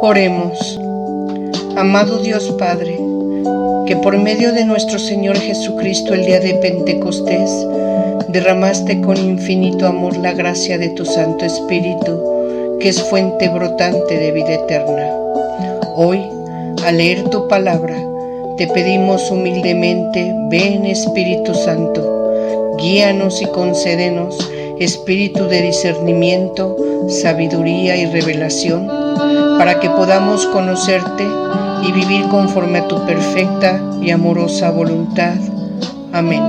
Oremos. Amado Dios Padre, que por medio de nuestro Señor Jesucristo el día de Pentecostés derramaste con infinito amor la gracia de tu Santo Espíritu, que es fuente brotante de vida eterna. Hoy, al leer tu palabra, te pedimos humildemente, ven Espíritu Santo, guíanos y concédenos espíritu de discernimiento, sabiduría y revelación, para que podamos conocerte y vivir conforme a tu perfecta y amorosa voluntad. Amén.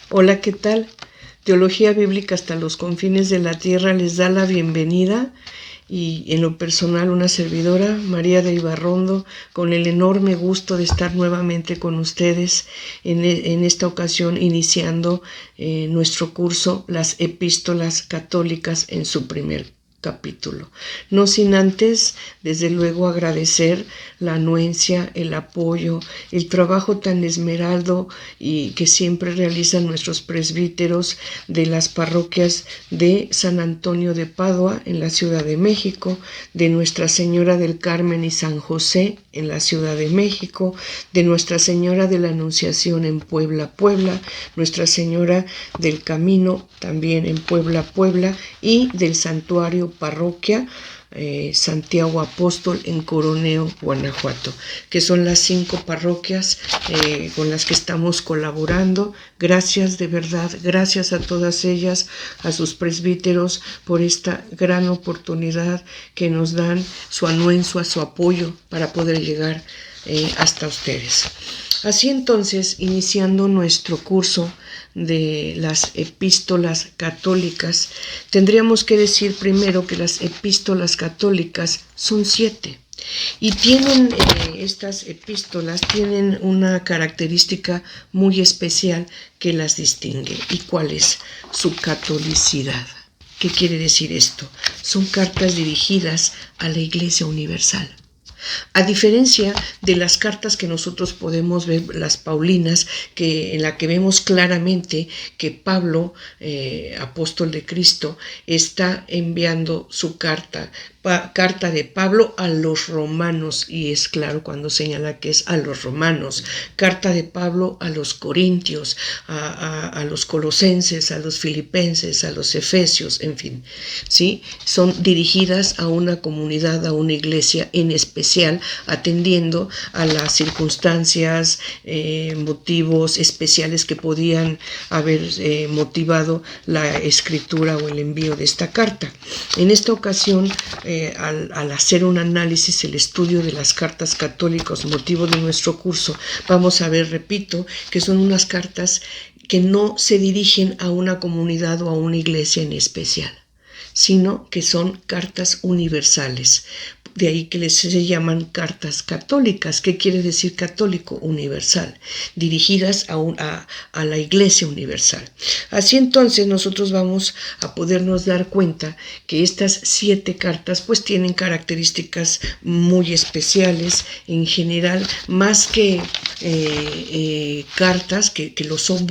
Hola, ¿qué tal? Teología Bíblica hasta los confines de la tierra les da la bienvenida y en lo personal una servidora, María de Ibarrondo, con el enorme gusto de estar nuevamente con ustedes en esta ocasión iniciando nuestro curso Las Epístolas Católicas en su primer capítulo. No sin antes, desde luego, agradecer la anuencia, el apoyo, el trabajo tan esmerado y que siempre realizan nuestros presbíteros de las parroquias de San Antonio de Padua en la Ciudad de México, de Nuestra Señora del Carmen y San José en la Ciudad de México, de Nuestra Señora de la Anunciación en Puebla, Nuestra Señora del Camino también en Puebla, y del Santuario Parroquia Santiago Apóstol en Coroneo, Guanajuato, que son las 5 parroquias con las que estamos colaborando. Gracias, de verdad, gracias a todas ellas, a sus presbíteros, por esta gran oportunidad que nos dan, su anuencia, su apoyo para poder llegar hasta ustedes. Así entonces, iniciando nuestro curso de las epístolas católicas, tendríamos que decir primero que las epístolas católicas son 7 y tienen, estas epístolas tienen una característica muy especial que las distingue. ¿Y cuál es? Su catolicidad. ¿Qué quiere decir esto? Son cartas dirigidas a la Iglesia Universal. A diferencia de las cartas que nosotros podemos ver, las paulinas, en la que vemos claramente que Pablo, apóstol de Cristo, está enviando su carta de Pablo a los romanos, y es claro cuando señala que es a los romanos, carta de Pablo a los corintios, a los colosenses, a los filipenses, a los efesios, en fin, ¿sí? Son dirigidas a una comunidad, a una iglesia en especial, atendiendo a las circunstancias, motivos especiales que podían haber motivado la escritura o el envío de esta carta. En esta ocasión, al hacer un análisis, el estudio de las cartas católicas, motivo de nuestro curso, vamos a ver, repito, que son unas cartas que no se dirigen a una comunidad o a una iglesia en especial, sino que son cartas universales. De ahí que se llaman cartas católicas. ¿Qué quiere decir católico? Universal, dirigidas a la Iglesia Universal. Así entonces nosotros vamos a podernos dar cuenta que estas 7 cartas pues tienen características muy especiales. En general, más que cartas, que lo son,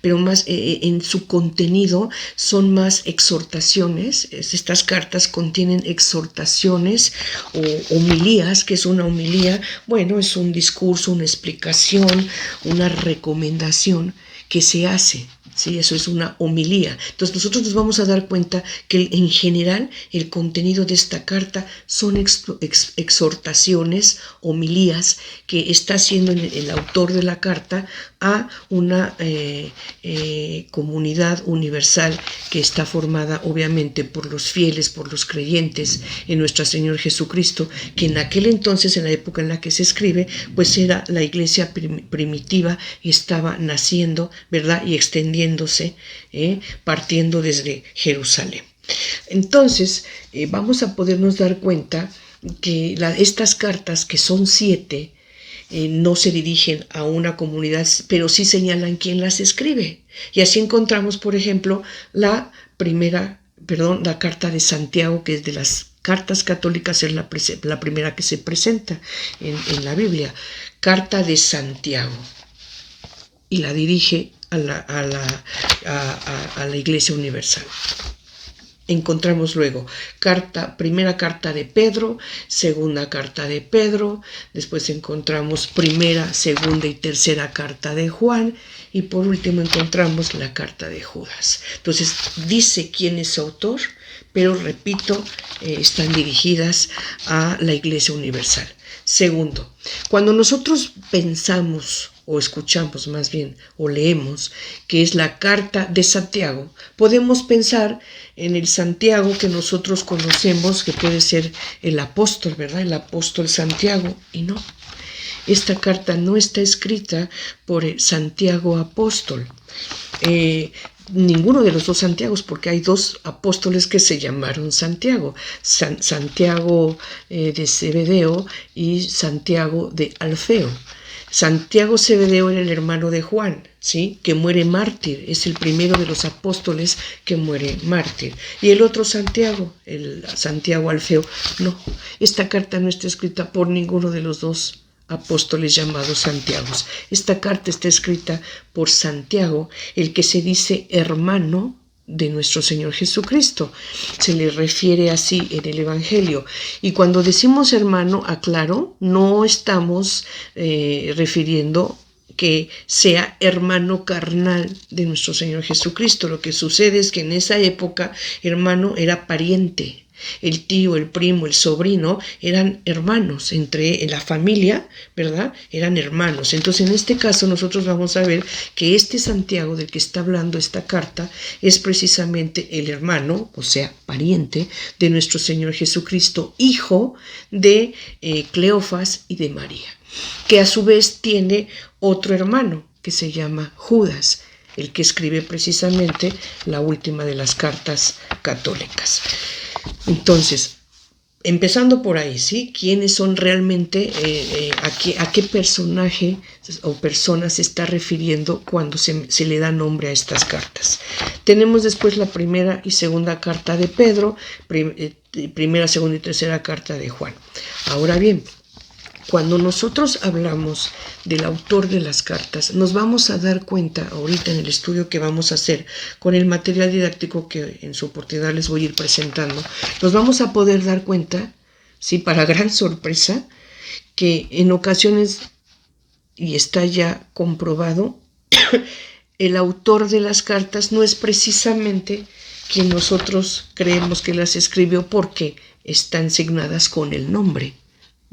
pero más en su contenido son más exhortaciones. Estas cartas contienen exhortaciones o homilías. ¿Qué es una homilía? Bueno, es un discurso, una explicación, una recomendación que se hace. Sí, eso es una homilía. Entonces nosotros nos vamos a dar cuenta que en general el contenido de esta carta son exhortaciones, homilías que está haciendo el autor de la carta a una comunidad universal que está formada obviamente por los fieles, por los creyentes en nuestro Señor Jesucristo, que en aquel entonces, en la época en la que se escribe, pues era la iglesia primitiva y estaba naciendo, ¿verdad? Y extendiéndose, partiendo desde Jerusalén. Entonces, vamos a podernos dar cuenta que estas cartas, que son 7, no se dirigen a una comunidad, pero sí señalan quién las escribe. Y así encontramos, por ejemplo, la carta de Santiago, que es de las Cartas católicas es la primera que se presenta en la Biblia. Carta de Santiago. Y la dirige a la Iglesia Universal. Encontramos luego primera carta de Pedro, segunda carta de Pedro, después encontramos primera, segunda y tercera carta de Juan, y por último encontramos la carta de Judas. Entonces dice quién es su autor, pero repito, están dirigidas a la Iglesia Universal. Segundo, cuando nosotros pensamos o escuchamos más bien, o leemos, que es la carta de Santiago, podemos pensar en el Santiago que nosotros conocemos, que puede ser el apóstol, ¿verdad? El apóstol Santiago, y no. Esta carta no está escrita por Santiago apóstol. Ninguno de los dos Santiagos, porque hay dos apóstoles que se llamaron Santiago, Santiago de Zebedeo y Santiago de Alfeo. Santiago Zebedeo era el hermano de Juan, ¿sí? Que muere mártir, es el primero de los apóstoles que muere mártir. Y el otro Santiago, el Santiago Alfeo, no, esta carta no está escrita por ninguno de los dos apóstoles llamados Santiagos. Esta carta está escrita por Santiago, el que se dice hermano de nuestro Señor Jesucristo. Se le refiere así en el Evangelio. Y cuando decimos hermano, aclaro, no estamos refiriendo que sea hermano carnal de nuestro Señor Jesucristo. Lo que sucede es que en esa época hermano era pariente. El tío, el primo, el sobrino eran hermanos en la familia, ¿verdad? Eran hermanos. Entonces, en este caso, nosotros vamos a ver que este Santiago del que está hablando esta carta es precisamente el hermano, o sea, pariente de nuestro Señor Jesucristo, hijo de Cleofas y de María, que a su vez tiene otro hermano que se llama Judas, el que escribe precisamente la última de las cartas católicas. Entonces, empezando por ahí, ¿sí? ¿Quiénes son realmente, a qué personaje o persona se está refiriendo cuando se le da nombre a estas cartas? Tenemos después la primera y segunda carta de Pedro, primera, segunda y tercera carta de Juan. Ahora bien, cuando nosotros hablamos del autor de las cartas, nos vamos a dar cuenta ahorita en el estudio que vamos a hacer con el material didáctico que en su oportunidad les voy a ir presentando, nos vamos a poder dar cuenta, sí, para gran sorpresa, que en ocasiones, y está ya comprobado, el autor de las cartas no es precisamente quien nosotros creemos que las escribió, porque están signadas con el nombre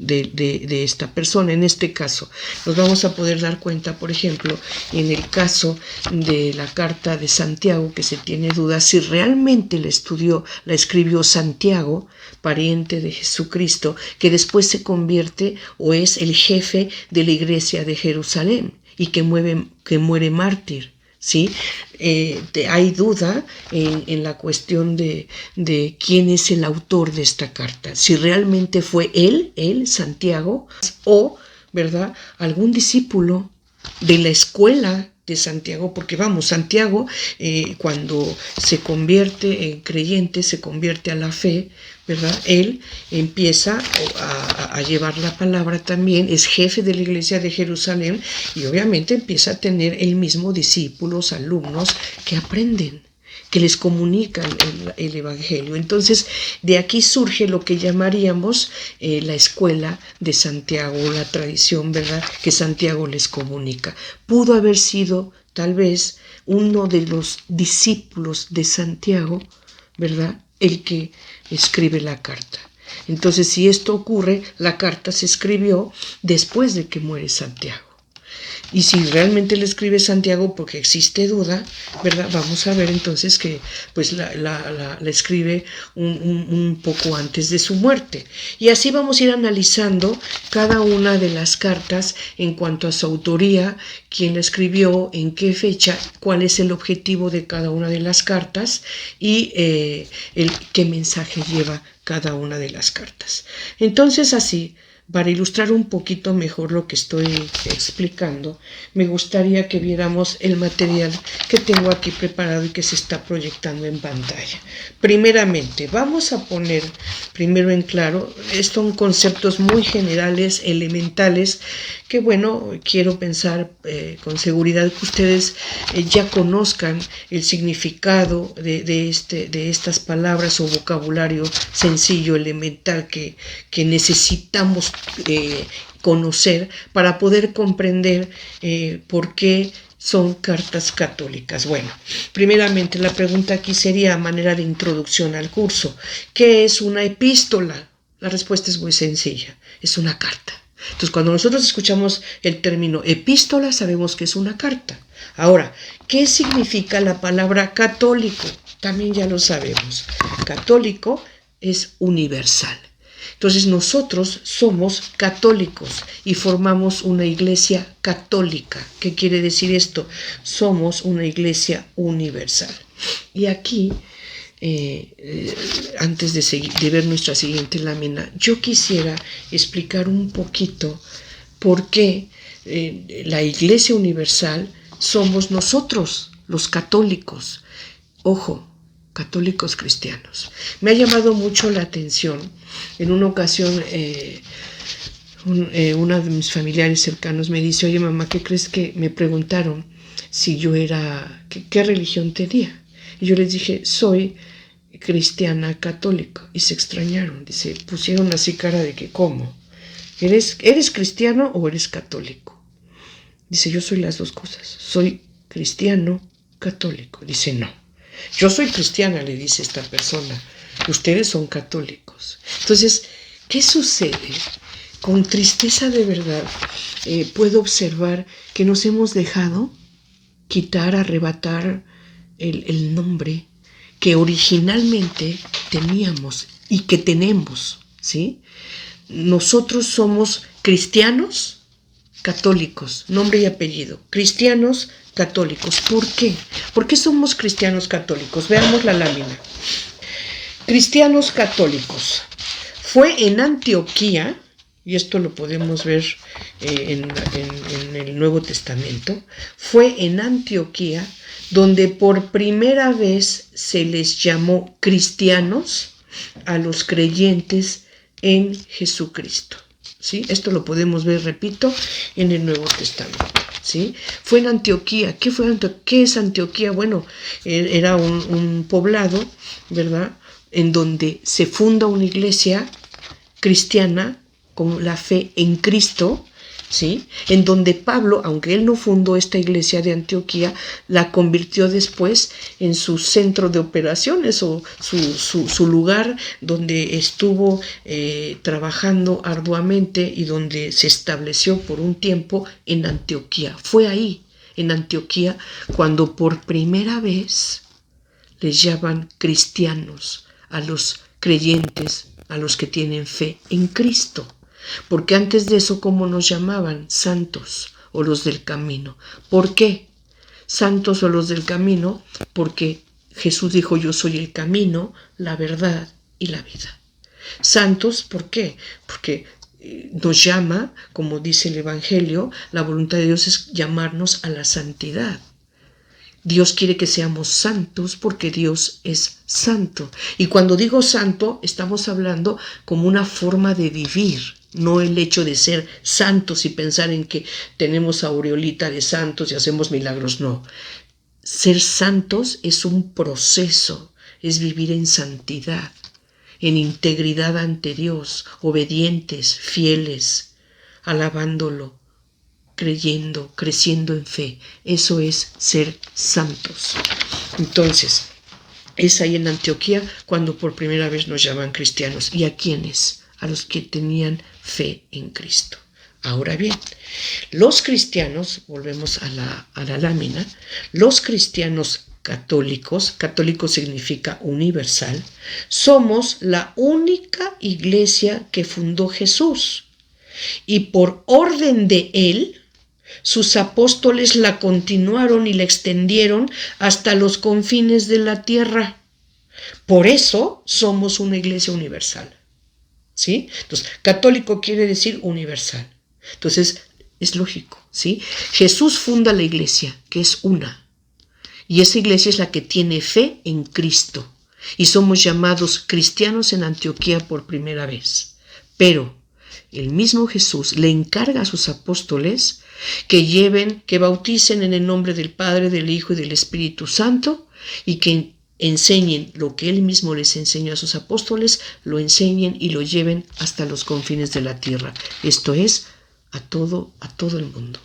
de esta persona. En este caso nos vamos a poder dar cuenta, por ejemplo, en el caso de la carta de Santiago, que se tiene dudas si realmente la escribió Santiago, pariente de Jesucristo, que después se convierte o es el jefe de la iglesia de Jerusalén y que muere mártir. ¿Sí? Hay duda en la cuestión de quién es el autor de esta carta, si realmente fue él, Santiago, o, ¿verdad?, algún discípulo de la escuela de Santiago, porque Santiago cuando se convierte en creyente, se convierte a la fe, ¿verdad? Él empieza a llevar la palabra también, es jefe de la iglesia de Jerusalén y obviamente empieza a tener él mismo discípulos, alumnos que aprenden, que les comunican el Evangelio. Entonces, de aquí surge lo que llamaríamos la escuela de Santiago, la tradición, ¿verdad?, que Santiago les comunica. Pudo haber sido, tal vez, uno de los discípulos de Santiago, ¿verdad?, el que escribe la carta. Entonces, si esto ocurre, la carta se escribió después de que muere Santiago. Y si realmente le escribe Santiago, porque existe duda, ¿verdad?, vamos a ver entonces que pues la escribe un poco antes de su muerte. Y así vamos a ir analizando cada una de las cartas en cuanto a su autoría, quién la escribió, en qué fecha, cuál es el objetivo de cada una de las cartas y qué mensaje lleva cada una de las cartas. Entonces así Para ilustrar un poquito mejor lo que estoy explicando, me gustaría que viéramos el material que tengo aquí preparado y que se está proyectando en pantalla. Primeramente, vamos a poner primero en claro, son conceptos muy generales, elementales, que bueno, quiero pensar con seguridad que ustedes ya conozcan el significado de estas palabras o vocabulario sencillo, elemental que necesitamos conocer para poder comprender por qué son cartas católicas. Bueno, primeramente la pregunta aquí sería a manera de introducción al curso: ¿qué es una epístola? La respuesta es muy sencilla, es una carta. Entonces, cuando nosotros escuchamos el término epístola, sabemos que es una carta. Ahora, ¿qué significa la palabra católico? También ya lo sabemos. Católico es universal. Entonces nosotros somos católicos y formamos una iglesia católica. ¿Qué quiere decir esto? Somos una iglesia universal. Y aquí, antes de ver nuestra siguiente lámina, yo quisiera explicar un poquito por qué la iglesia universal somos nosotros, los católicos. Ojo, católicos cristianos. Me ha llamado mucho la atención. En una ocasión, una de mis familiares cercanos me dice: oye, mamá, ¿qué crees? Que me preguntaron si yo era, qué religión tenía. Y yo les dije: soy cristiana católica. Y se extrañaron. Dice, pusieron así cara de que, ¿cómo? ¿Eres cristiano o eres católico? Dice, yo soy las dos cosas. Soy cristiano católico. Dice, no. Yo soy cristiana, le dice esta persona. Ustedes son católicos. Entonces, ¿qué sucede? Con tristeza de verdad, puedo observar que nos hemos dejado quitar, arrebatar el nombre que originalmente teníamos y que tenemos, ¿sí? Nosotros somos cristianos católicos, nombre y apellido. Cristianos católicos. ¿Por qué? ¿Por qué somos cristianos católicos? Veamos la lámina. Cristianos católicos. Fue en Antioquía, y esto lo podemos ver en el Nuevo Testamento, fue en Antioquía donde por primera vez se les llamó cristianos a los creyentes en Jesucristo. ¿Sí? Esto lo podemos ver, repito, en el Nuevo Testamento. ¿Sí? Fue en Antioquía. ¿Qué es Antioquía? Bueno, era un poblado, ¿verdad?, en donde se funda una iglesia cristiana con la fe en Cristo, ¿sí? En donde Pablo, aunque él no fundó esta iglesia de Antioquía, la convirtió después en su centro de operaciones o su lugar donde estuvo trabajando arduamente y donde se estableció por un tiempo en Antioquía. Fue ahí, en Antioquía, cuando por primera vez les llaman cristianos a los creyentes, a los que tienen fe en Cristo. Porque antes de eso, ¿cómo nos llamaban? Santos o los del camino. ¿Por qué santos o los del camino? Porque Jesús dijo, yo soy el camino, la verdad y la vida. Santos, ¿por qué? Porque nos llama, como dice el Evangelio, la voluntad de Dios es llamarnos a la santidad. Dios quiere que seamos santos porque Dios es santo. Y cuando digo santo, estamos hablando como una forma de vivir, no el hecho de ser santos y pensar en que tenemos aureolita de santos y hacemos milagros, no. Ser santos es un proceso, es vivir en santidad, en integridad ante Dios, obedientes, fieles, alabándolo, creyendo, creciendo en fe. Eso es ser santos. Entonces, es ahí en Antioquía cuando por primera vez nos llaman cristianos. ¿Y a quiénes? A los que tenían fe en Cristo. Ahora bien, los cristianos, volvemos a la lámina, los cristianos católicos, católico significa universal, somos la única iglesia que fundó Jesús. Y por orden de él, sus apóstoles la continuaron y la extendieron hasta los confines de la tierra. Por eso somos una iglesia universal. ¿sí? Entonces, católico quiere decir universal. Entonces, es lógico, ¿sí? Jesús funda la iglesia, que es una. Y esa iglesia es la que tiene fe en Cristo. Y somos llamados cristianos en Antioquía por primera vez. Pero el mismo Jesús le encarga a sus apóstoles que bauticen en el nombre del Padre, del Hijo y del Espíritu Santo, y que enseñen lo que él mismo les enseñó a sus apóstoles, lo enseñen y lo lleven hasta los confines de la tierra. Esto es, a todo el mundo,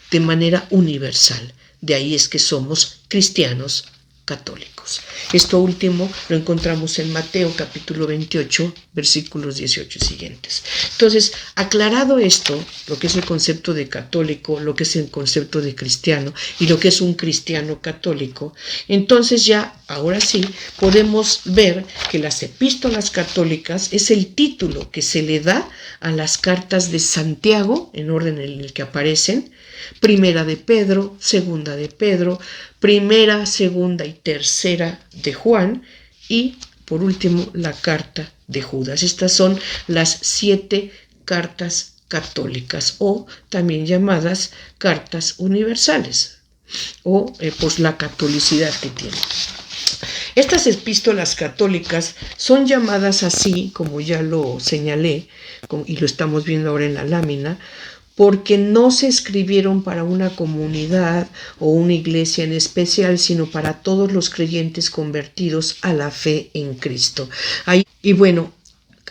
de manera universal. De ahí es que somos cristianos católicos. Esto último lo encontramos en Mateo capítulo 28, versículos 18 y siguientes. Entonces, aclarado esto, lo que es el concepto de católico, lo que es el concepto de cristiano y lo que es un cristiano católico, entonces ya, ahora sí, podemos ver que las epístolas católicas es el título que se le da a las cartas de Santiago, en orden en el que aparecen, Primera de Pedro, Segunda de Pedro, Primera, Segunda y Tercera de Juan y, por último, la carta de Judas. Estas son las 7 cartas católicas o también llamadas cartas universales o pues la catolicidad que tienen. Estas epístolas católicas son llamadas así, como ya lo señalé y lo estamos viendo ahora en la lámina, porque no se escribieron para una comunidad o una iglesia en especial, sino para todos los creyentes convertidos a la fe en Cristo. Y bueno,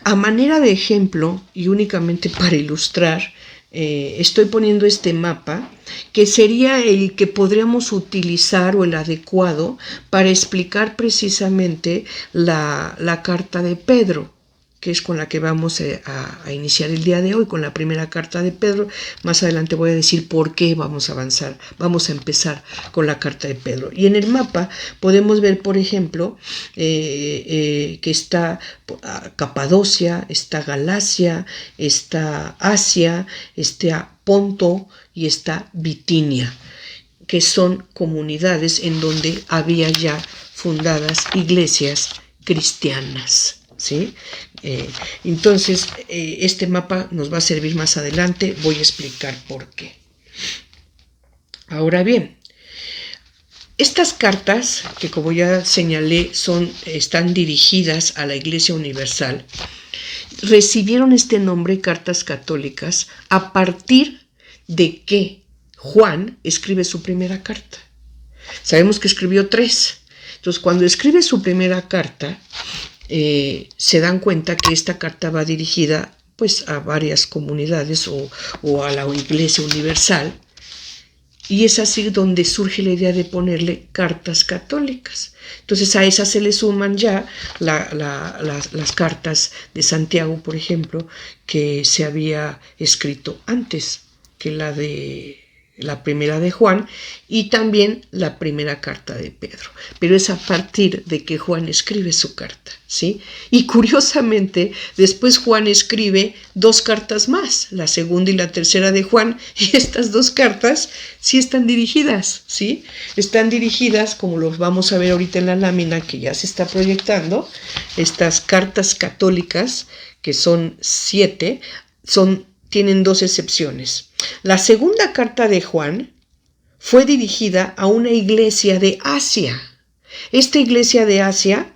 a manera de ejemplo y únicamente para ilustrar, estoy poniendo este mapa que sería el que podríamos utilizar o el adecuado para explicar precisamente la carta de Pedro, que es con la que vamos a iniciar el día de hoy, con la primera carta de Pedro. Más adelante voy a decir por qué vamos a avanzar. Vamos a empezar con la carta de Pedro. Y en el mapa podemos ver, por ejemplo, que está Capadocia, está Galacia, está Asia, está Ponto y está Bitinia, que son comunidades en donde había ya fundadas iglesias cristianas. ¿Sí? Entonces, este mapa nos va a servir más adelante. Voy a explicar por qué. Ahora bien, estas cartas, que como ya señalé, están dirigidas a la Iglesia Universal, recibieron este nombre, cartas católicas, a partir de que Juan escribe su primera carta. Sabemos que escribió 3. Entonces, cuando escribe su primera carta, se dan cuenta que esta carta va dirigida pues a varias comunidades o a la Iglesia Universal, y es así donde surge la idea de ponerle cartas católicas. Entonces a esas se le suman ya las cartas de Santiago, por ejemplo, que se había escrito antes que la primera de Juan y también la primera carta de Pedro. Pero es a partir de que Juan escribe su carta, ¿sí? Y curiosamente, después Juan escribe 2 cartas más, la segunda y la tercera de Juan, y estas 2 cartas sí están dirigidas, ¿sí? Están dirigidas, como los vamos a ver ahorita en la lámina que ya se está proyectando, estas cartas católicas, que son 7, tienen 2 excepciones. La segunda carta de Juan fue dirigida a una iglesia de Asia. Esta iglesia de Asia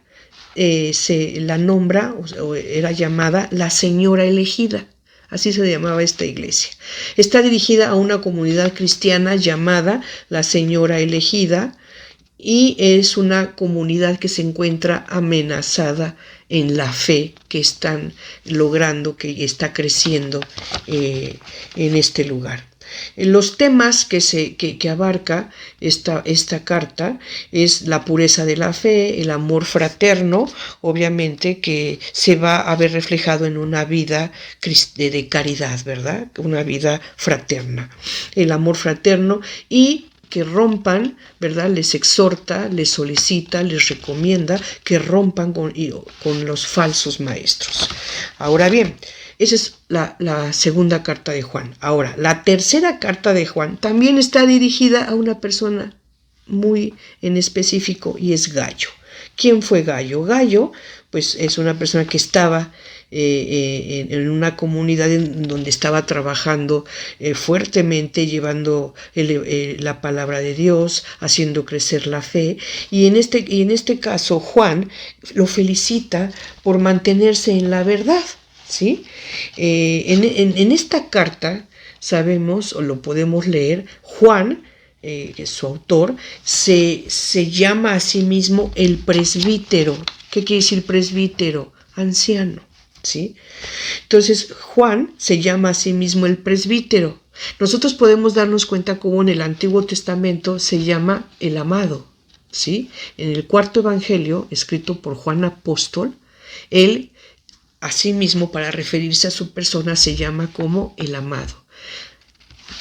se la nombra, o era llamada la Señora Elegida. Así se llamaba esta iglesia. Está dirigida a una comunidad cristiana llamada la Señora Elegida y es una comunidad que se encuentra amenazada en la fe que están logrando, que está creciendo en este lugar. Los temas que abarca esta carta es la pureza de la fe, el amor fraterno, obviamente que se va a ver reflejado en una vida de caridad, ¿verdad? Una vida fraterna. El amor fraterno y que rompan, ¿verdad? Les exhorta, les solicita, les recomienda que rompan con los falsos maestros. Ahora bien, esa es la segunda carta de Juan. Ahora, la tercera carta de Juan también está dirigida a una persona muy en específico y es Gayo. ¿Quién fue Gayo? Gayo, pues es una persona que estaba en una comunidad en donde estaba trabajando fuertemente, llevando la palabra de Dios, haciendo crecer la fe. Y en este caso, Juan lo felicita por mantenerse en la verdad, ¿sí? En esta carta sabemos, o lo podemos leer, Juan, que es su autor, se llama a sí mismo el presbítero. ¿Qué quiere decir presbítero? Anciano, ¿sí? Entonces, Juan se llama a sí mismo el presbítero. Nosotros podemos darnos cuenta cómo en el Antiguo Testamento se llama el amado, ¿sí? En el cuarto evangelio, escrito por Juan Apóstol, él, asimismo, para referirse a su persona, se llama como el amado.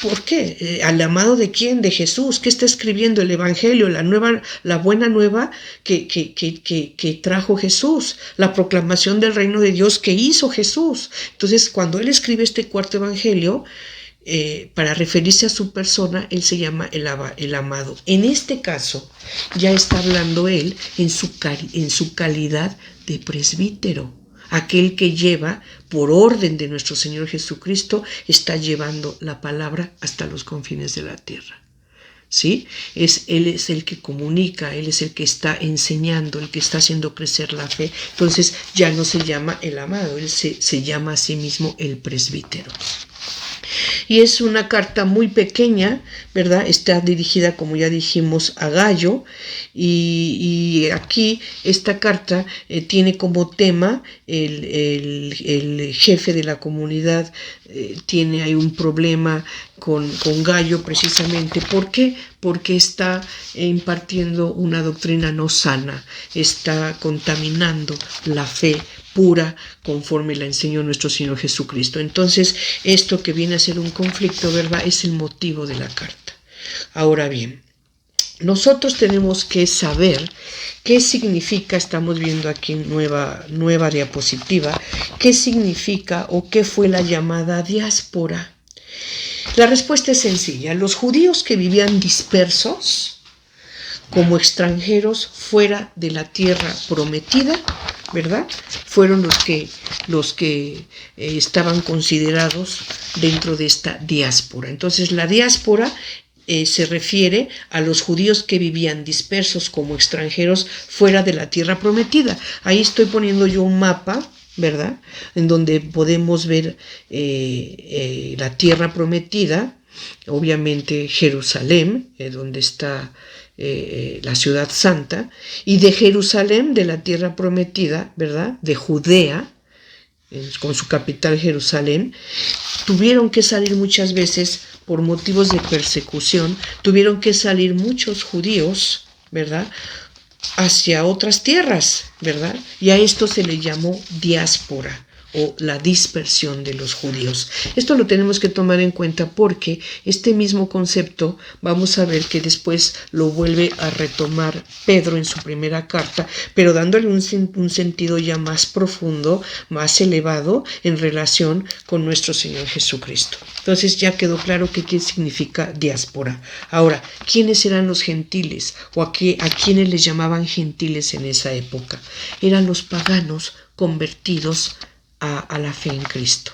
¿Por qué? ¿Al amado de quién? De Jesús. ¿Qué está escribiendo el Evangelio? La buena nueva que trajo Jesús. La proclamación del reino de Dios que hizo Jesús. Entonces, cuando él escribe este cuarto Evangelio, para referirse a su persona, él se llama el amado. En este caso, ya está hablando él en su calidad de presbítero. Aquel que lleva, por orden de nuestro Señor Jesucristo, está llevando la palabra hasta los confines de la tierra. ¿Sí? Él es el que comunica, Él es el que está enseñando, el que está haciendo crecer la fe. Entonces ya no se llama el amado, Él se llama a sí mismo el presbítero. Y es una carta muy pequeña, ¿verdad? Está dirigida, como ya dijimos, a Gayo. Y aquí esta carta tiene como tema el jefe de la comunidad. Tiene ahí un problema con Gayo precisamente. ¿Por qué? Porque está impartiendo una doctrina no sana, está contaminando la fe pura conforme la enseñó nuestro Señor Jesucristo. Entonces, esto que viene a ser un conflicto, ¿verdad?, es el motivo de la carta. Ahora bien, nosotros tenemos que saber qué significa, estamos viendo aquí nueva diapositiva, qué significa o qué fue la llamada diáspora. La respuesta es sencilla. Los judíos que vivían dispersos como extranjeros fuera de la tierra prometida, ¿verdad?, fueron los que estaban considerados dentro de esta diáspora. Entonces, la diáspora se refiere a los judíos que vivían dispersos como extranjeros fuera de la tierra prometida. Ahí estoy poniendo yo un mapa, ¿verdad?, en donde podemos ver la tierra prometida, obviamente Jerusalén, donde está la ciudad santa, y de Jerusalén, de la tierra prometida, ¿verdad?, de Judea, con su capital Jerusalén, tuvieron que salir muchas veces por motivos de persecución, tuvieron que salir muchos judíos, ¿verdad?, hacia otras tierras, ¿verdad? Y a esto se le llamó diáspora o la dispersión de los judíos. Esto lo tenemos que tomar en cuenta porque este mismo concepto vamos a ver que después lo vuelve a retomar Pedro en su primera carta, pero dándole un sentido ya más profundo, más elevado en relación con nuestro Señor Jesucristo. Entonces ya quedó claro qué significa diáspora. Ahora, ¿quiénes eran los gentiles o a quiénes les llamaban gentiles en esa época? Eran los paganos convertidos a la fe en Cristo.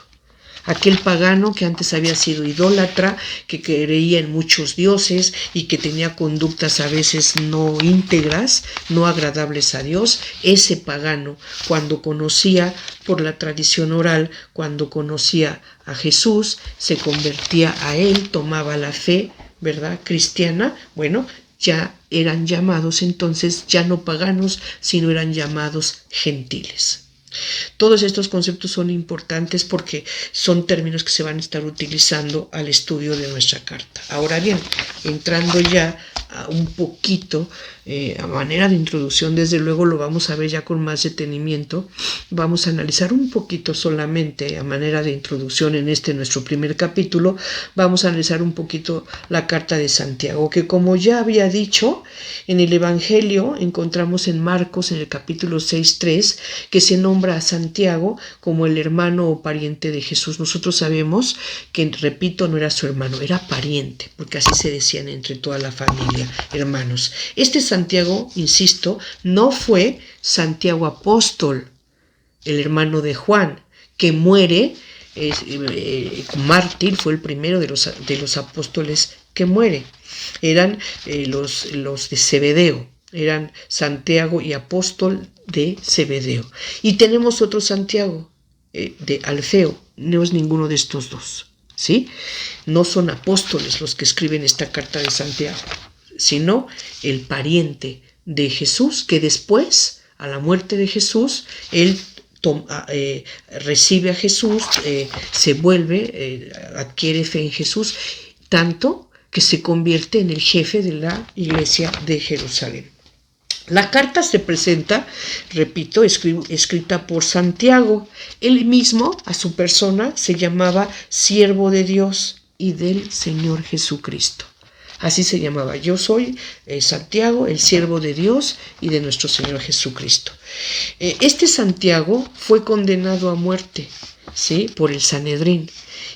Aquel pagano que antes había sido idólatra, que creía en muchos dioses y que tenía conductas a veces no íntegras, no agradables a Dios, ese pagano, cuando conocía por la tradición oral, cuando conocía a Jesús, se convertía a él, tomaba la fe, ¿verdad?, cristiana. Bueno, ya eran llamados entonces, ya no paganos, sino eran llamados gentiles. Todos estos conceptos son importantes porque son términos que se van a estar utilizando al estudio de nuestra carta. Ahora bien, entrando ya a un poquito a manera de introducción, desde luego lo vamos a ver ya con más detenimiento, vamos a analizar un poquito solamente a manera de introducción en nuestro primer capítulo, vamos a analizar un poquito la carta de Santiago, que como ya había dicho, en el Evangelio encontramos en Marcos, en el capítulo 6:3, que se nombra a Santiago como el hermano o pariente de Jesús. Nosotros sabemos que, repito, no era su hermano, era pariente, porque así se decían entre toda la familia, hermanos. Este Santiago, insisto, no fue Santiago apóstol, el hermano de Juan, que muere, mártir, fue el primero de los apóstoles que muere. Eran los de Zebedeo, eran Santiago y apóstol de Zebedeo. Y tenemos otro Santiago, de Alfeo, no es ninguno de estos dos, ¿sí? No son apóstoles los que escriben esta carta de Santiago, sino el pariente de Jesús, que después, a la muerte de Jesús, él recibe a Jesús, se vuelve, adquiere fe en Jesús, tanto que se convierte en el jefe de la iglesia de Jerusalén. La carta se presenta, repito, escrita por Santiago. Él mismo, a su persona, se llamaba siervo de Dios y del Señor Jesucristo. Así se llamaba. Yo soy Santiago, el siervo de Dios y de nuestro Señor Jesucristo. Este Santiago fue condenado a muerte, ¿sí?, por el Sanedrín,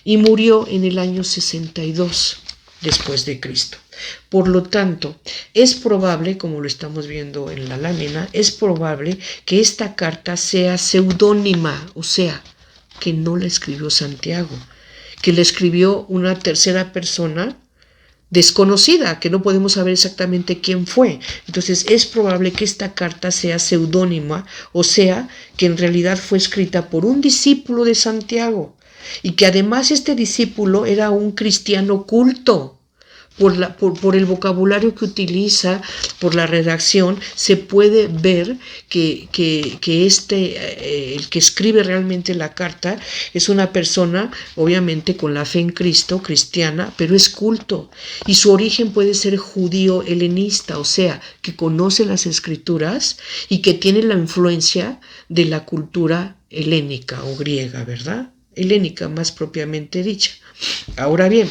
y murió en el año 62 después de Cristo. Por lo tanto, es probable, como lo estamos viendo en la lámina, es probable que esta carta sea seudónima, o sea, que no la escribió Santiago, que la escribió una tercera persona desconocida, que no podemos saber exactamente quién fue. Entonces es probable que esta carta sea seudónima, o sea, que en realidad fue escrita por un discípulo de Santiago, y que además este discípulo era un cristiano culto. Por el vocabulario que utiliza, por la redacción, se puede ver que el que escribe realmente la carta es una persona, obviamente con la fe en Cristo, cristiana, pero es culto. Y su origen puede ser judío helenista, o sea, que conoce las escrituras y que tiene la influencia de la cultura helénica o griega, ¿verdad? Helénica más propiamente dicha. Ahora bien,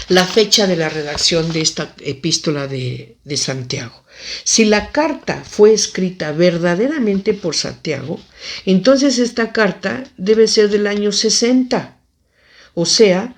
la fecha de la redacción de esta epístola de Santiago. Si la carta fue escrita verdaderamente por Santiago, entonces esta carta debe ser del año 60, o sea,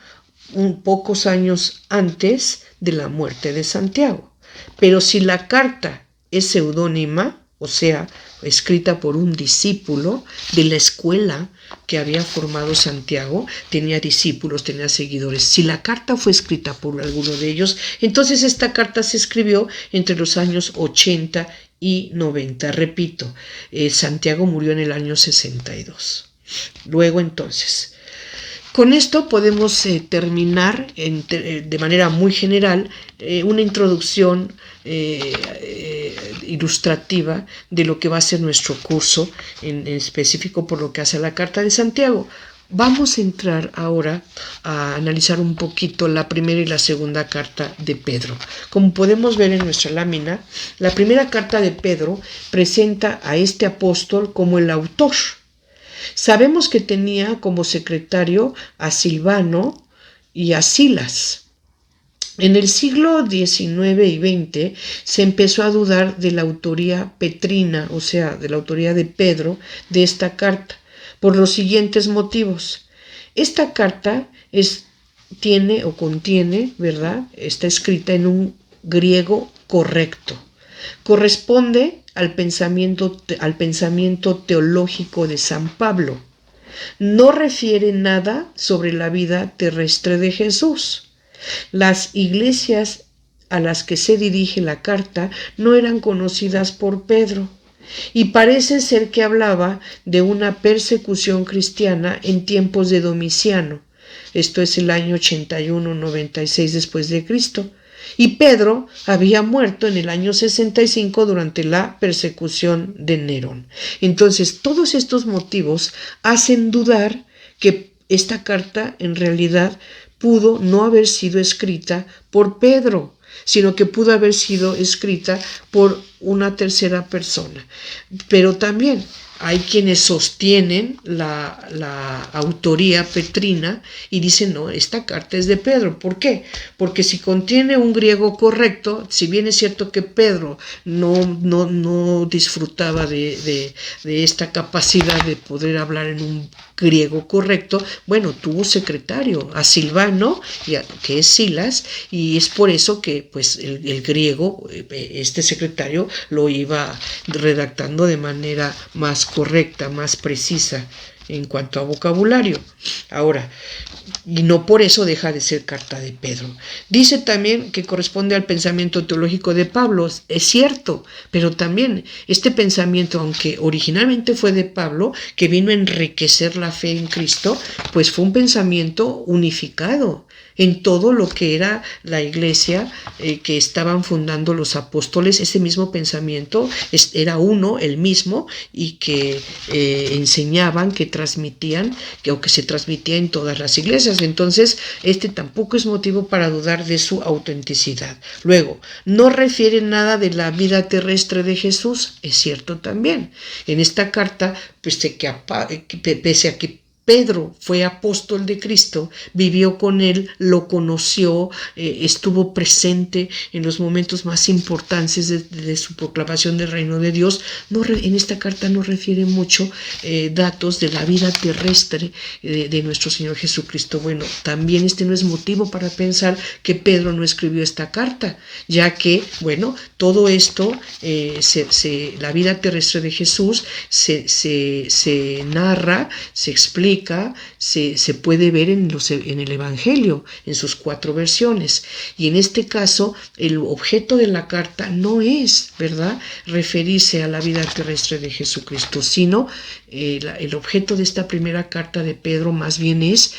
pocos años antes de la muerte de Santiago. Pero si la carta es seudónima, o sea, escrita por un discípulo de la escuela que había formado Santiago, tenía discípulos, tenía seguidores. Si la carta fue escrita por alguno de ellos, entonces esta carta se escribió entre los años 80 y 90. Repito, Santiago murió en el año 62. Luego entonces, con esto podemos terminar de manera muy general una introducción ilustrativa de lo que va a ser nuestro curso, en específico por lo que hace a la carta de Santiago. Vamos a entrar ahora a analizar un poquito la primera y la segunda carta de Pedro. Como podemos ver en nuestra lámina, la primera carta de Pedro presenta a este apóstol como el autor. Sabemos que tenía como secretario a Silvano y a Silas. En el siglo XIX y XX se empezó a dudar de la autoría petrina, o sea, de la autoría de Pedro, de esta carta, por los siguientes motivos. Esta carta contiene, ¿verdad? Está escrita en un griego correcto. Corresponde al pensamiento teológico de San Pablo. No refiere nada sobre la vida terrestre de Jesús. Las iglesias a las que se dirige la carta no eran conocidas por Pedro, y parece ser que hablaba de una persecución cristiana en tiempos de Domiciano. Esto es el año 81-96 después de Cristo. Y Pedro había muerto en el año 65 durante la persecución de Nerón. Entonces, todos estos motivos hacen dudar que esta carta en realidad pudo no haber sido escrita por Pedro, sino que pudo haber sido escrita por una tercera persona. Pero también hay quienes sostienen la autoría petrina y dicen, no, esta carta es de Pedro. ¿Por qué? Porque si contiene un griego correcto, si bien es cierto que Pedro no disfrutaba de esta capacidad de poder hablar en un griego correcto, bueno, tuvo secretario a Silvano, que es Silas, y es por eso que pues el griego, este secretario, lo iba redactando de manera más correcta, más precisa. en cuanto a vocabulario. Ahora, y no por eso deja de ser carta de Pedro. Dice también que corresponde al pensamiento teológico de Pablo, es cierto, pero también este pensamiento, aunque originalmente fue de Pablo, que vino a enriquecer la fe en Cristo, pues fue un pensamiento unificado en todo lo que era la iglesia que estaban fundando los apóstoles. Ese mismo pensamiento era uno, el mismo, y que enseñaban, que transmitían, o que se transmitía en todas las iglesias. Entonces, este tampoco es motivo para dudar de su autenticidad. Luego, no refiere nada de la vida terrestre de Jesús, es cierto también. En esta carta, pese a que Pedro fue apóstol de Cristo, vivió con él, lo conoció, estuvo presente en los momentos más importantes de su proclamación del reino de Dios. En esta carta no refiere mucho datos de la vida terrestre de nuestro Señor Jesucristo. Bueno, también este no es motivo para pensar que Pedro no escribió esta carta, ya que, bueno, todo esto, la vida terrestre de Jesús se narra, se explica, se puede ver en el Evangelio, en sus 4 versiones. Y en este caso, el objeto de la carta no es, ¿verdad?, referirse a la vida terrestre de Jesucristo, sino el objeto de esta primera carta de Pedro más bien es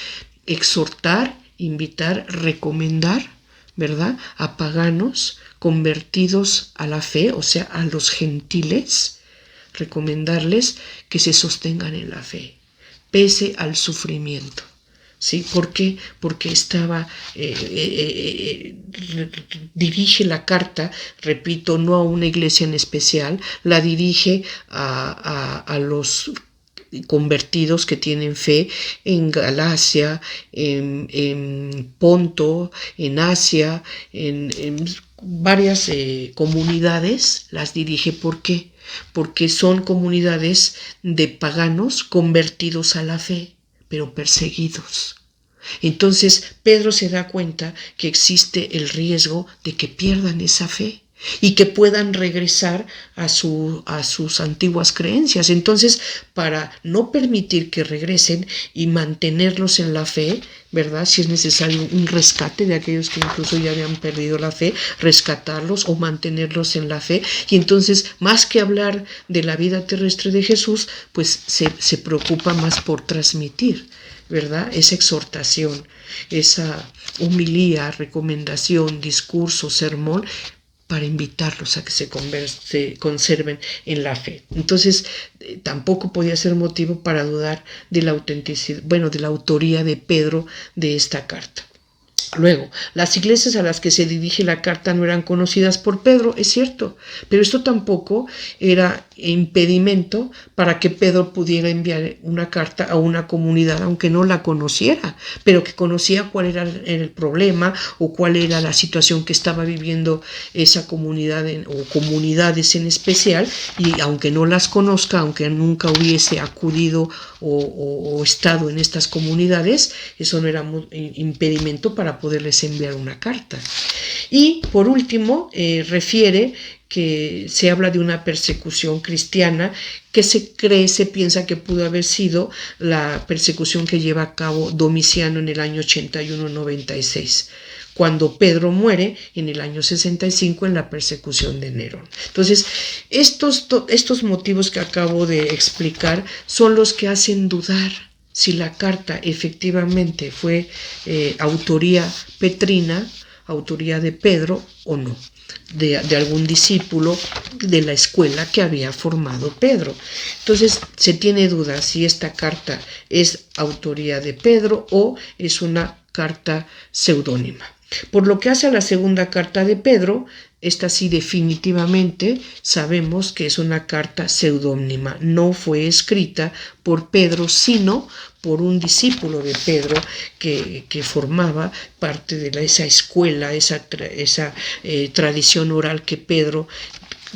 exhortar, invitar, recomendar, ¿verdad?, a paganos convertidos a la fe, o sea, a los gentiles, recomendarles que se sostengan en la fe, pese al sufrimiento. ¿Sí? ¿Por qué? Porque dirige la carta, repito, no a una iglesia en especial, la dirige a los convertidos que tienen fe en Galacia, en Ponto, en Asia, en varias comunidades, las dirige. ¿Por qué? Porque son comunidades de paganos convertidos a la fe, pero perseguidos. Entonces Pedro se da cuenta que existe el riesgo de que pierdan esa fe y que puedan regresar a sus antiguas creencias. Entonces, para no permitir que regresen y mantenerlos en la fe, ¿verdad?, si es necesario un rescate de aquellos que incluso ya habían perdido la fe, rescatarlos o mantenerlos en la fe. Y entonces, más que hablar de la vida terrestre de Jesús, pues se preocupa más por transmitir, ¿verdad?, esa exhortación, esa homilía, recomendación, discurso, sermón, para invitarlos a que se conserven en la fe. Entonces, tampoco podía ser motivo para dudar de la autenticidad, de la autoría de Pedro de esta carta. Luego, las iglesias a las que se dirige la carta no eran conocidas por Pedro, es cierto, pero esto tampoco era impedimento para que Pedro pudiera enviar una carta a una comunidad, aunque no la conociera, pero que conocía cuál era el problema o cuál era la situación que estaba viviendo esa comunidad o comunidades en especial, y aunque no las conozca, aunque nunca hubiese acudido o estado en estas comunidades, eso no era impedimento para poderles enviar una carta. Y por último, refiere que se habla de una persecución cristiana que se piensa que pudo haber sido la persecución que lleva a cabo Domiciano en el año 81-96, cuando Pedro muere en el año 65 en la persecución de Nerón. Entonces, estos motivos que acabo de explicar son los que hacen dudar si la carta efectivamente fue autoría petrina, autoría de Pedro o no, de algún discípulo de la escuela que había formado Pedro. Entonces se tiene duda si esta carta es autoría de Pedro o es una carta seudónima. Por lo que hace a la segunda carta de Pedro, esta sí definitivamente sabemos que es una carta seudónima. No fue escrita por Pedro, sino por un discípulo de Pedro que formaba parte de esa escuela, esa tradición oral que Pedro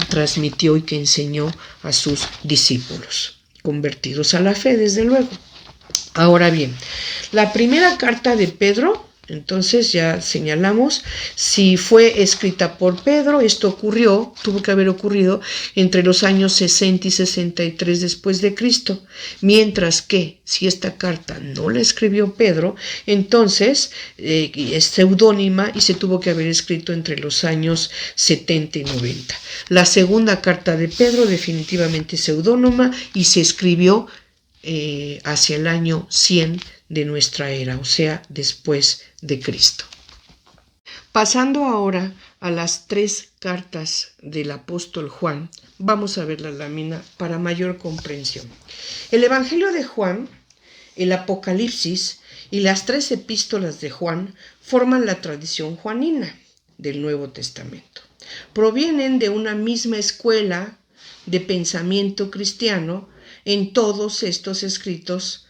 transmitió y que enseñó a sus discípulos, convertidos a la fe, desde luego. Ahora bien, la primera carta de Pedro Entonces ya señalamos, si fue escrita por Pedro, esto tuvo que haber ocurrido entre los años 60 y 63 después de Cristo, mientras que si esta carta no la escribió Pedro, entonces es seudónima y se tuvo que haber escrito entre los años 70 y 90. La segunda carta de Pedro definitivamente es seudónima y se escribió hacia el año 100 de nuestra era, o sea, después de Cristo. Pasando ahora a las 3 cartas del apóstol Juan, vamos a ver la lámina para mayor comprensión. El Evangelio de Juan, el Apocalipsis y las 3 epístolas de Juan forman la tradición juanina del Nuevo Testamento. Provienen de una misma escuela de pensamiento cristiano. En todos estos escritos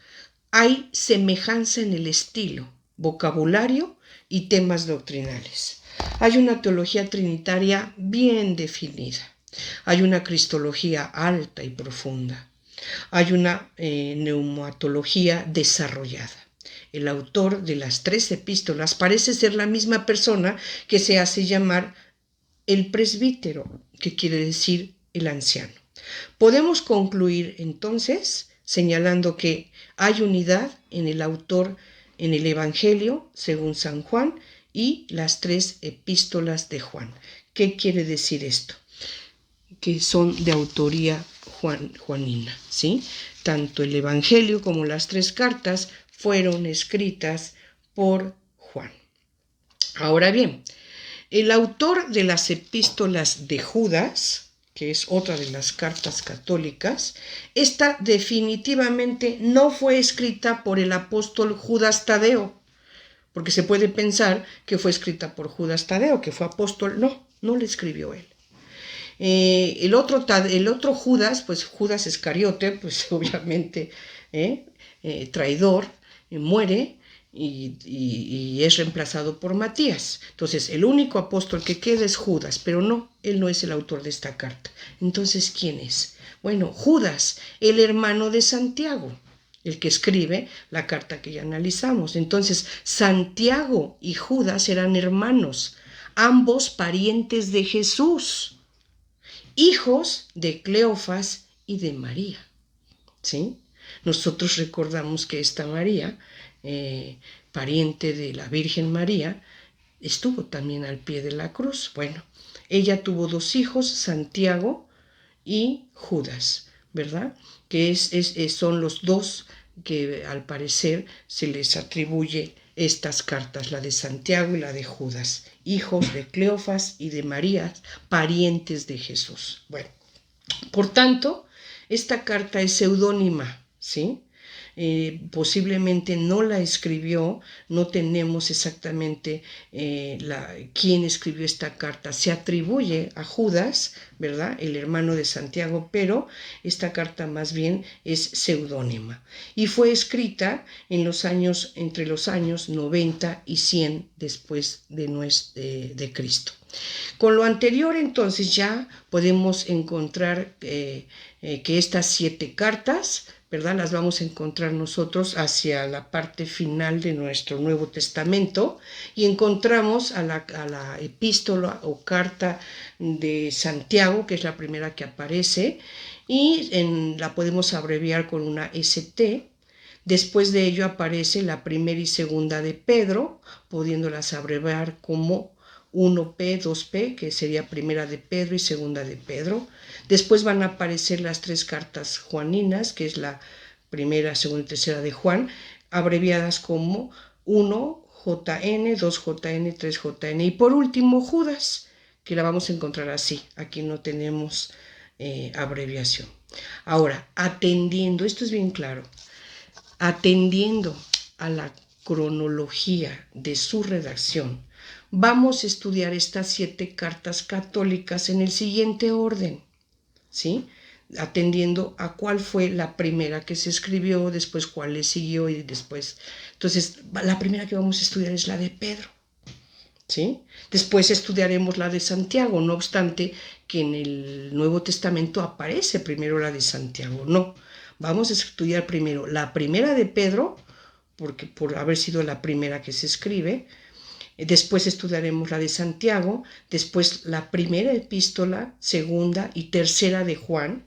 hay semejanza en el estilo, vocabulario y temas doctrinales. Hay una teología trinitaria bien definida. Hay una cristología alta y profunda. Hay una neumatología desarrollada. El autor de las 3 epístolas parece ser la misma persona que se hace llamar el presbítero, que quiere decir el anciano. Podemos concluir entonces señalando que hay unidad en el autor, en el Evangelio según San Juan y las 3 epístolas de Juan. ¿Qué quiere decir esto? Que son de autoría juanina, ¿sí? Tanto el Evangelio como las 3 cartas fueron escritas por Juan. Ahora bien, el autor de las epístolas de Judas, que es otra de las cartas católicas, esta definitivamente no fue escrita por el apóstol Judas Tadeo, porque se puede pensar que fue escrita por Judas Tadeo, que fue apóstol. No la escribió él. El otro Judas, pues Judas Iscariote, pues obviamente traidor, muere y es reemplazado por Matías. Entonces, el único apóstol que queda es Judas, pero él no es el autor de esta carta. Entonces, ¿quién es? Bueno, Judas, el hermano de Santiago, el que escribe la carta que ya analizamos. Entonces, Santiago y Judas eran hermanos, ambos parientes de Jesús, hijos de Cleofas y de María, ¿sí? Nosotros recordamos que esta María, pariente de la Virgen María, estuvo también al pie de la cruz. Bueno, ella tuvo 2 hijos, Santiago y Judas, ¿verdad? Que son los 2 que al parecer se les atribuye estas cartas, la de Santiago y la de Judas, hijos de Cleofas y de María, parientes de Jesús. Bueno, por tanto, esta carta es seudónima, ¿sí? Posiblemente no la escribió, no tenemos exactamente quién escribió esta carta. Se atribuye a Judas, ¿verdad?, el hermano de Santiago, pero esta carta más bien es seudónima y fue escrita entre los años 90 y 100 después de Cristo. Con lo anterior, entonces, ya podemos encontrar que estas 7 cartas, ¿verdad?, las vamos a encontrar nosotros hacia la parte final de nuestro Nuevo Testamento y encontramos a la epístola o carta de Santiago, que es la primera que aparece, y la podemos abreviar con una ST. Después de ello aparece la primera y segunda de Pedro, pudiéndolas abreviar como 1P, 2P, que sería primera de Pedro y segunda de Pedro. Después van a aparecer las 3 cartas juaninas, que es la primera, segunda y tercera de Juan, abreviadas como 1JN, 2JN, 3JN. Y por último, Judas, que la vamos a encontrar así. Aquí no tenemos abreviación. Ahora, esto es bien claro, atendiendo a la cronología de su redacción, vamos a estudiar estas 7 cartas católicas en el siguiente orden, ¿sí? Atendiendo a cuál fue la primera que se escribió, después cuál le siguió y después. Entonces, la primera que vamos a estudiar es la de Pedro, ¿sí? Después estudiaremos la de Santiago, no obstante que en el Nuevo Testamento aparece primero la de Santiago. No, vamos a estudiar primero la primera de Pedro por haber sido la primera que se escribe. Después estudiaremos la de Santiago, después la primera epístola, segunda y tercera de Juan.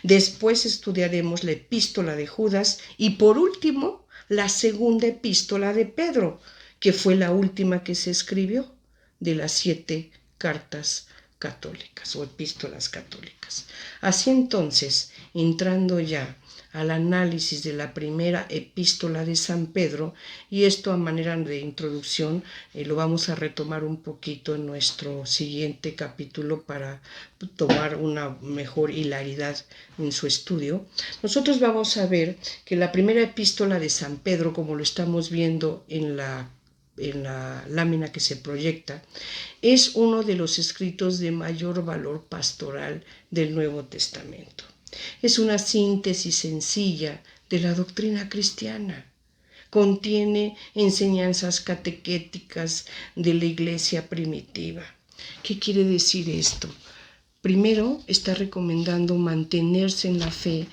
Después estudiaremos la epístola de Judas y por último la segunda epístola de Pedro, que fue la última que se escribió de las 7 cartas católicas o epístolas católicas. Así entonces, entrando ya al análisis de la primera epístola de San Pedro, y esto a manera de introducción lo vamos a retomar un poquito en nuestro siguiente capítulo para tomar una mejor hilaridad en su estudio. Nosotros vamos a ver que la primera epístola de San Pedro, como lo estamos viendo en la lámina que se proyecta, es uno de los escritos de mayor valor pastoral del Nuevo Testamento. Es una síntesis sencilla de la doctrina cristiana. Contiene enseñanzas catequéticas de la iglesia primitiva. ¿Qué quiere decir esto? Primero, está recomendando mantenerse en la fe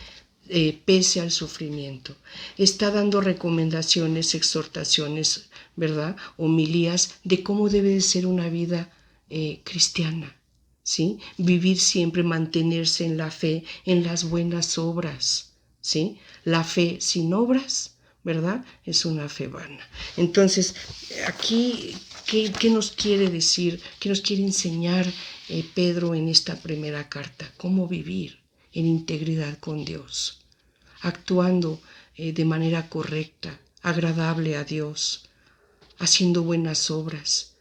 pese al sufrimiento. Está dando recomendaciones, exhortaciones, ¿verdad? Homilías de cómo debe de ser una vida cristiana. ¿Sí? Vivir siempre, mantenerse en la fe, en las buenas obras, ¿sí? La fe sin obras, ¿verdad? Es una fe vana. Entonces, aquí, ¿qué nos quiere decir? ¿Qué nos quiere enseñar Pedro en esta primera carta? ¿Cómo vivir en integridad con Dios? Actuando de manera correcta, agradable a Dios, haciendo buenas obras,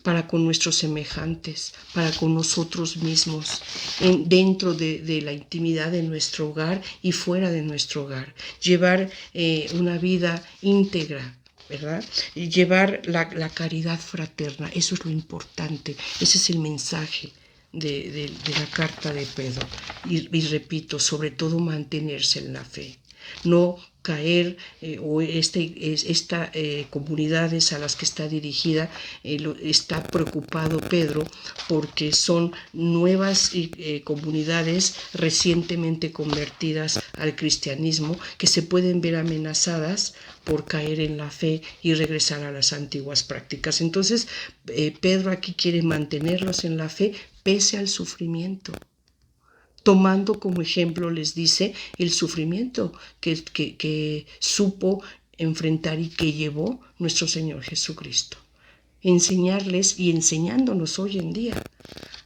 para con nuestros semejantes, para con nosotros mismos, dentro de la intimidad de nuestro hogar y fuera de nuestro hogar. Llevar una vida íntegra, ¿verdad? Y llevar la caridad fraterna, eso es lo importante, ese es el mensaje de la carta de Pedro. Y repito, sobre todo mantenerse en la fe, no caer o esta comunidades a las que está dirigida está preocupado Pedro porque son nuevas comunidades recientemente convertidas al cristianismo que se pueden ver amenazadas por caer en la fe y regresar a las antiguas prácticas. Entonces Pedro aquí quiere mantenerlos en la fe pese al sufrimiento, tomando como ejemplo, les dice, el sufrimiento que supo enfrentar y que llevó nuestro Señor Jesucristo. Enseñarles y enseñándonos hoy en día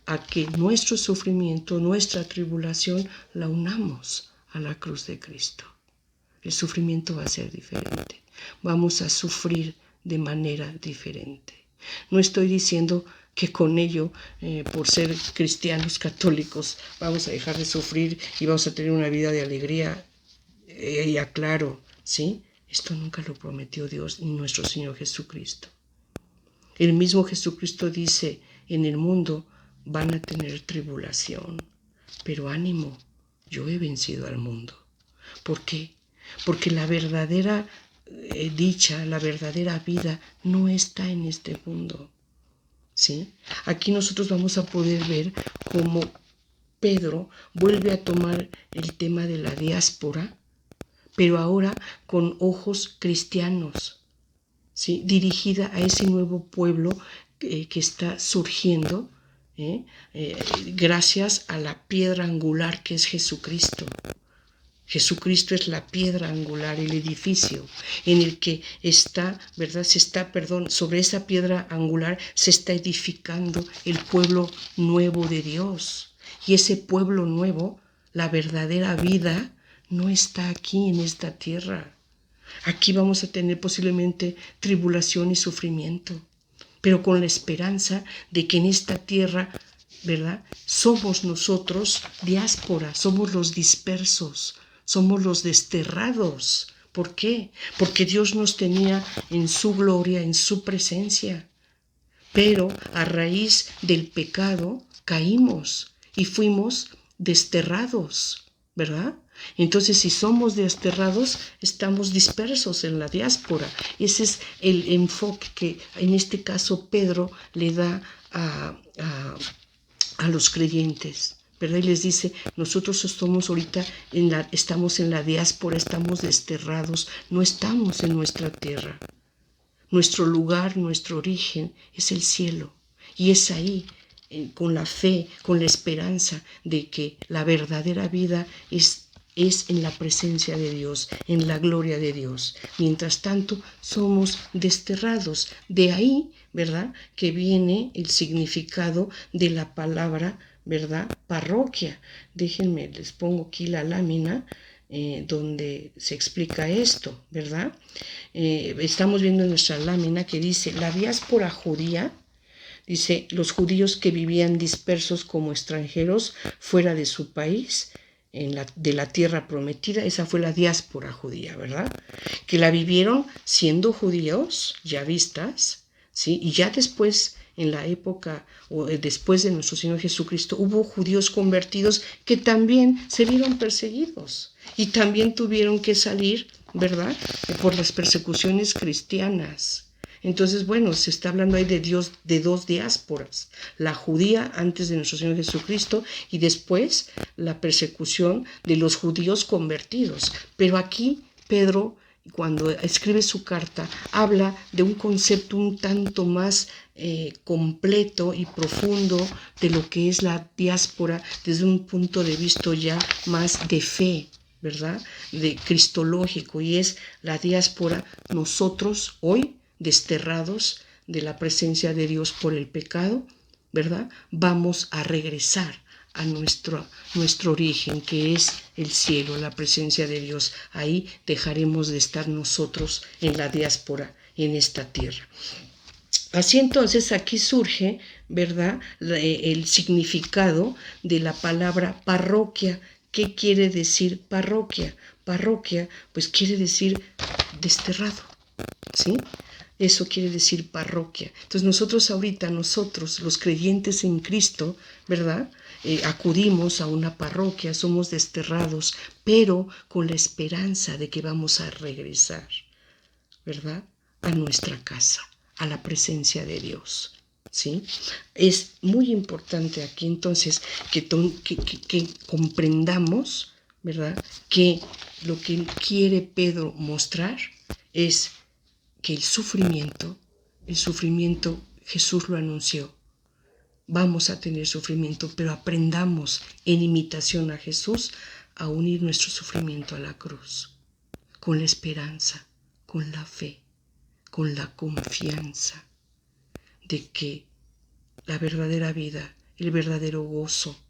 a que nuestro sufrimiento, nuestra tribulación, la unamos a la cruz de Cristo. El sufrimiento va a ser diferente. Vamos a sufrir de manera diferente. No estoy diciendo que con ello, por ser cristianos católicos, vamos a dejar de sufrir y vamos a tener una vida de alegría. Y aclaro, ¿sí? Esto nunca lo prometió Dios ni nuestro Señor Jesucristo. El mismo Jesucristo dice, en el mundo van a tener tribulación, pero ánimo, yo he vencido al mundo. ¿Por qué? Porque la verdadera dicha, la verdadera vida no está en este mundo. ¿Sí? Aquí nosotros vamos a poder ver cómo Pedro vuelve a tomar el tema de la diáspora, pero ahora con ojos cristianos, ¿sí? Dirigida a ese nuevo pueblo que está surgiendo, gracias a la piedra angular que es Jesucristo. Jesucristo es la piedra angular, el edificio en el que está, ¿verdad? Sobre esa piedra angular se está edificando el pueblo nuevo de Dios. Y ese pueblo nuevo, la verdadera vida, no está aquí en esta tierra. Aquí vamos a tener posiblemente tribulación y sufrimiento, pero con la esperanza de que en esta tierra, ¿verdad? Somos nosotros diáspora, somos los dispersos, somos los desterrados. ¿Por qué? Porque Dios nos tenía en su gloria, en su presencia. Pero a raíz del pecado caímos y fuimos desterrados, ¿verdad? Entonces, si somos desterrados, estamos dispersos en la diáspora. Ese es el enfoque que en este caso Pedro le da a los creyentes, ¿verdad? Y les dice, nosotros estamos ahorita estamos en la diáspora, estamos desterrados, no estamos en nuestra tierra. Nuestro lugar, nuestro origen es el cielo. Y es ahí, con la fe, con la esperanza de que la verdadera vida es en la presencia de Dios, en la gloria de Dios. Mientras tanto, somos desterrados. De ahí, ¿verdad?, que viene el significado de la palabra, ¿verdad?, parroquia. Déjenme, les pongo aquí la lámina donde se explica esto, ¿verdad? Estamos viendo en nuestra lámina que dice, la diáspora judía, dice, los judíos que vivían dispersos como extranjeros fuera de su país, de la tierra prometida, esa fue la diáspora judía, ¿verdad? Que la vivieron siendo judíos, yavistas, ¿sí? Y ya después, en la época, o después de nuestro Señor Jesucristo, hubo judíos convertidos que también se vieron perseguidos y también tuvieron que salir, ¿verdad?, por las persecuciones cristianas. Entonces, bueno, se está hablando ahí de dos diásporas, la judía antes de nuestro Señor Jesucristo y después la persecución de los judíos convertidos. Pero aquí Pedro, cuando escribe su carta, habla de un concepto un tanto más completo y profundo de lo que es la diáspora desde un punto de vista ya más de fe, ¿verdad?, de cristológico, y es la diáspora, nosotros hoy desterrados de la presencia de Dios por el pecado, ¿verdad?, vamos a regresar a nuestro origen, que es el cielo, la presencia de Dios. Ahí dejaremos de estar nosotros en la diáspora, en esta tierra. Así entonces aquí surge, ¿verdad?, el significado de la palabra parroquia. ¿Qué quiere decir parroquia? Parroquia, pues quiere decir desterrado, ¿sí? Eso quiere decir parroquia. Entonces nosotros los creyentes en Cristo, ¿verdad?, acudimos a una parroquia, somos desterrados, pero con la esperanza de que vamos a regresar, ¿verdad?, a nuestra casa, a la presencia de Dios, ¿sí? Es muy importante aquí entonces que comprendamos, ¿verdad?, que lo que quiere Pedro mostrar es que el sufrimiento Jesús lo anunció. Vamos a tener sufrimiento, pero aprendamos en imitación a Jesús a unir nuestro sufrimiento a la cruz, con la esperanza, con la fe, con la confianza de que la verdadera vida, el verdadero gozo,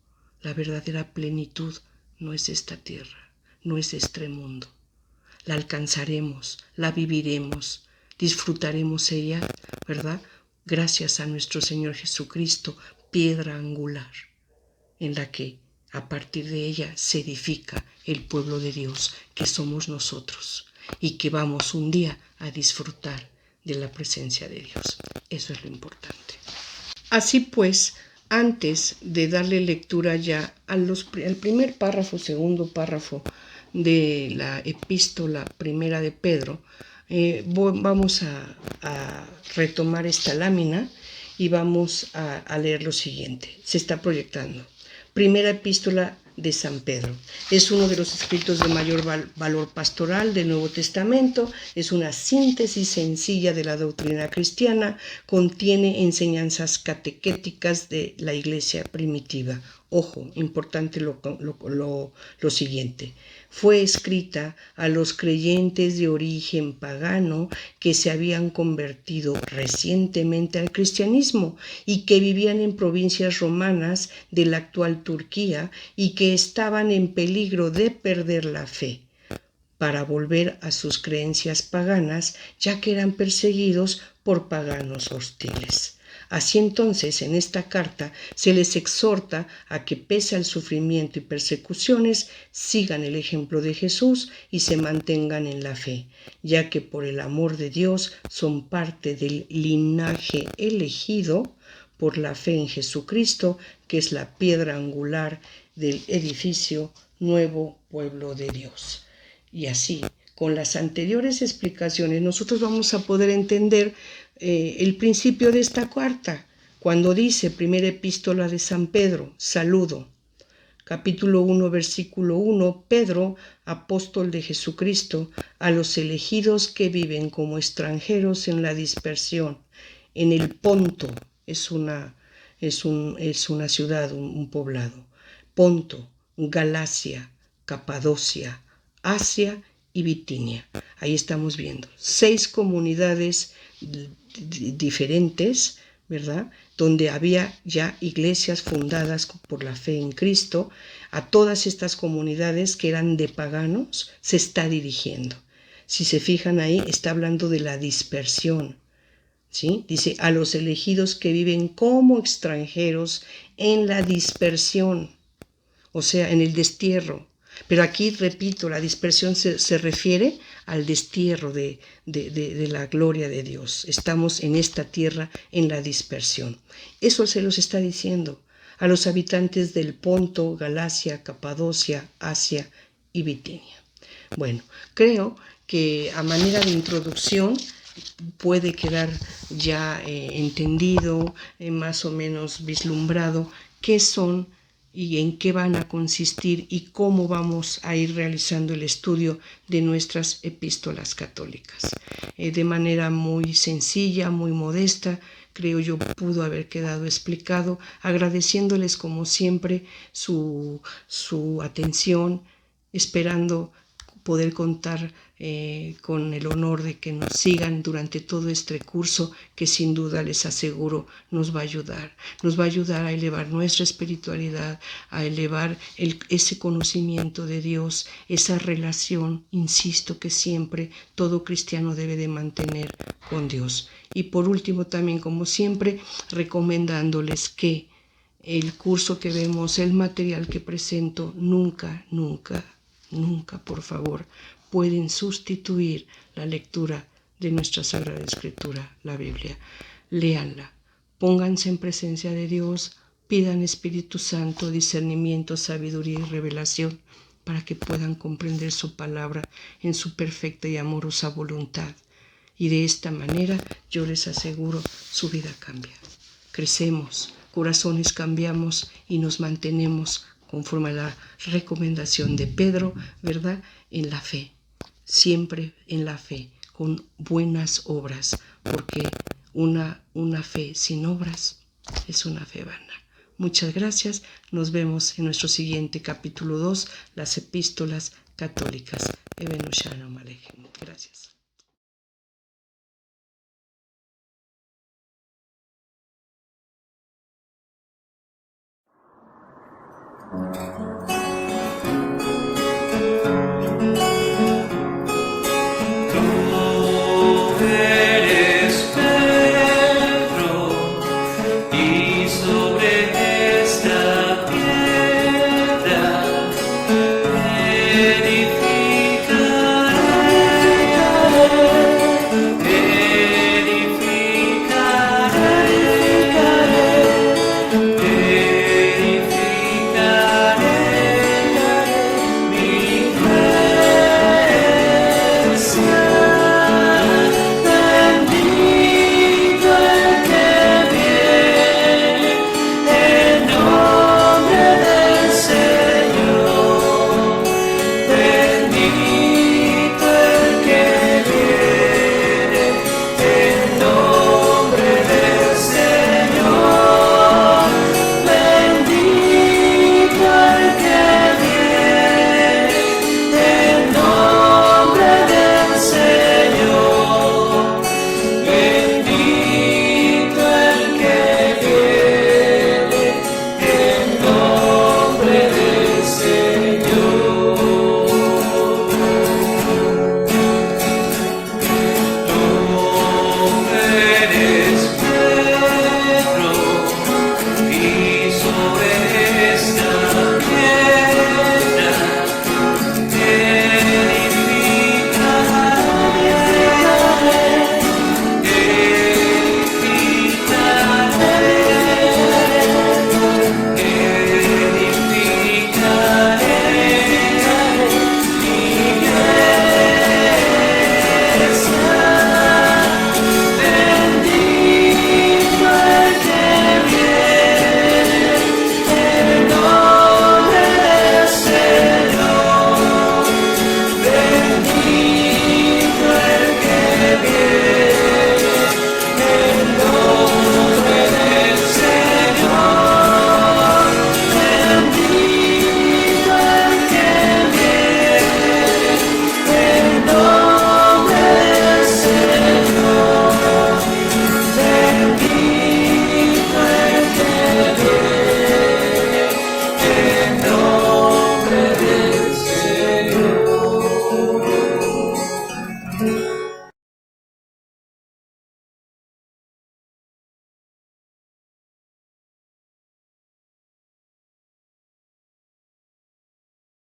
la verdadera plenitud no es esta tierra, no es este mundo. La alcanzaremos, la viviremos, disfrutaremos ella, ¿verdad?, gracias a nuestro Señor Jesucristo, piedra angular, en la que a partir de ella se edifica el pueblo de Dios, que somos nosotros, y que vamos un día a disfrutar de la presencia de Dios. Eso es lo importante. Así pues, antes de darle lectura ya al primer párrafo, segundo párrafo de la epístola primera de Pedro, vamos a retomar esta lámina y vamos a leer lo siguiente. Se está proyectando. Primera epístola de San Pedro. Es uno de los escritos de mayor valor pastoral del Nuevo Testamento. Es una síntesis sencilla de la doctrina cristiana. Contiene enseñanzas catequéticas de la iglesia primitiva. Ojo, importante lo siguiente. Fue escrita a los creyentes de origen pagano que se habían convertido recientemente al cristianismo y que vivían en provincias romanas de la actual Turquía y que estaban en peligro de perder la fe para volver a sus creencias paganas, ya que eran perseguidos por paganos hostiles. Así entonces, en esta carta se les exhorta a que, pese al sufrimiento y persecuciones, sigan el ejemplo de Jesús y se mantengan en la fe, ya que por el amor de Dios son parte del linaje elegido por la fe en Jesucristo, que es la piedra angular del edificio Nuevo Pueblo de Dios. Y así, con las anteriores explicaciones, nosotros vamos a poder entender el principio de esta carta, cuando dice, primera epístola de San Pedro, saludo. capítulo 1, versículo 1, Pedro, apóstol de Jesucristo, a los elegidos que viven como extranjeros en la dispersión, en el Ponto, es una ciudad, un poblado, Ponto, Galacia, Capadocia, Asia y Bitinia. Ahí estamos viendo 6 comunidades diferentes, ¿verdad? Donde había ya iglesias fundadas por la fe en Cristo. A todas estas comunidades que eran de paganos se está dirigiendo. Si se fijan ahí, está hablando de la dispersión, ¿sí? Dice, a los elegidos que viven como extranjeros en la dispersión, o sea, en el destierro. Pero aquí, repito, la dispersión se refiere al destierro de la gloria de Dios. Estamos en esta tierra en la dispersión. Eso se los está diciendo a los habitantes del Ponto, Galacia, Capadocia, Asia y Bitinia. Bueno, creo que a manera de introducción puede quedar ya entendido, más o menos vislumbrado qué son y en qué van a consistir y cómo vamos a ir realizando el estudio de nuestras epístolas católicas. De manera muy sencilla, muy modesta, creo yo pudo haber quedado explicado, agradeciéndoles como siempre su atención, esperando poder contar con el honor de que nos sigan durante todo este curso que sin duda les aseguro nos va a ayudar. Nos va a ayudar a elevar nuestra espiritualidad, a elevar ese conocimiento de Dios, esa relación, insisto, que siempre todo cristiano debe de mantener con Dios. Y por último también, como siempre, recomendándoles que el curso que vemos, el material que presento, nunca, por favor, pueden sustituir la lectura de nuestra Sagrada Escritura, la Biblia. Léanla, pónganse en presencia de Dios, pidan Espíritu Santo, discernimiento, sabiduría y revelación para que puedan comprender su palabra en su perfecta y amorosa voluntad. Y de esta manera, yo les aseguro, su vida cambia. Crecemos, corazones cambiamos y nos mantenemos conforme a la recomendación de Pedro, ¿verdad? En la fe, siempre en la fe, con buenas obras, porque una fe sin obras es una fe vana. Muchas gracias, nos vemos en nuestro siguiente capítulo 2, las epístolas católicas. Ebenu Shalom Aleichem. Gracias.